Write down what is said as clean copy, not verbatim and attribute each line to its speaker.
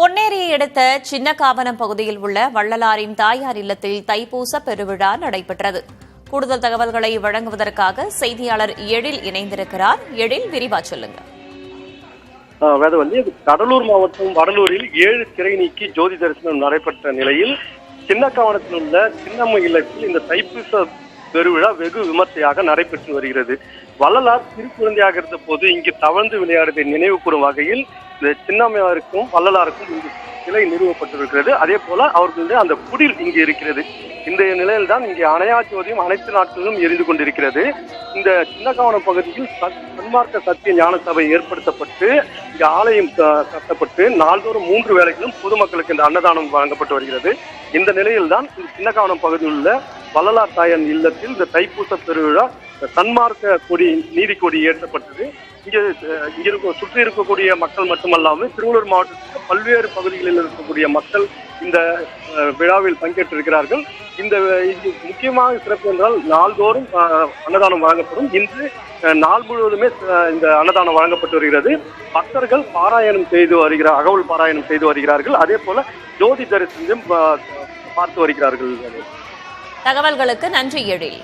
Speaker 1: பொன்னேரியை அடுத்த சின்னகாவனம் பகுதியில் உள்ள வள்ளலாரின் தாயார் இல்லத்தில் தைப்பூச பெருவிழா நடைபெற்றது. கூடுதல் தகவல்களை வழங்குவதற்காக செய்தியாளர் எழில் இணைந்திருக்கிறார். எழில், விரிவா சொல்லுங்க.
Speaker 2: கடலூர் மாவட்டம் வடலூரில் 7 திரை நீக்கி ஜோதி தரிசனம் நடைபெற்ற நிலையில் சின்னகாவனத்தில் உள்ள சின்னம்மை இல்லத்தில் இந்த தைப்பூச பெருவிழா வெகு விமர்சையாக நடைபெற்று வருகிறது. வள்ளலார் சிறு குழந்தையாக இருந்த போது இங்கு தவழ்ந்து விளையாடுவதை நினைவு கூறும் வகையில் இந்த சின்னம்மையாருக்கும் வள்ளலாருக்கும் இங்கு சிலை நிறுவப்பட்டிருக்கிறது. அதே போல அவர்களுடைய அந்த குடில் இங்கு இருக்கிறது. இந்த நிலையில் தான் இங்கே அணையா ஜோதியும் அனைத்து நாட்களிலும் எரிந்து கொண்டிருக்கிறது. இந்த சின்னகாவனம் பகுதியில் சன்மார்க்க சத்திய ஞான சபை ஏற்படுத்தப்பட்டு இங்கு ஆலயம் கட்டப்பட்டு நாள்தோறும் 3 வேளைகளும் பொதுமக்களுக்கு இந்த அன்னதானம் வழங்கப்பட்டு வருகிறது. இந்த நிலையில் தான் இந்த சின்னகாவனம் பகுதியில் உள்ள வள்ளலார் தாயார் இல்லத்தில் இந்த தைப்பூச பெருவிழா சன்மார்க்க கொடி நீதி கொடி ஏற்றப்பட்டது. இங்கே சுற்றி இருக்கக்கூடிய மக்கள் மட்டுமல்லாமல் திருவள்ளூர் மாவட்டத்தில் பல்வேறு பகுதிகளில் இருக்கக்கூடிய மக்கள் இந்த விழாவில் பங்கேற்றிருக்கிறார்கள். இந்த முக்கியமாக சிறப்பு என்றால் நாள்தோறும் அன்னதானம் வழங்கப்படும். இன்று நாள் முழுவதுமே இந்த அன்னதானம் வழங்கப்பட்டு வருகிறது. பக்தர்கள் பாராயணம் செய்து வருகிறார், அகவல் பாராயணம் செய்து வருகிறார்கள். அதே போல ஜோதி தரிசனம் பார்த்து வருகிறார்கள்.
Speaker 1: தகவல்களுக்கு நன்றி எழில்.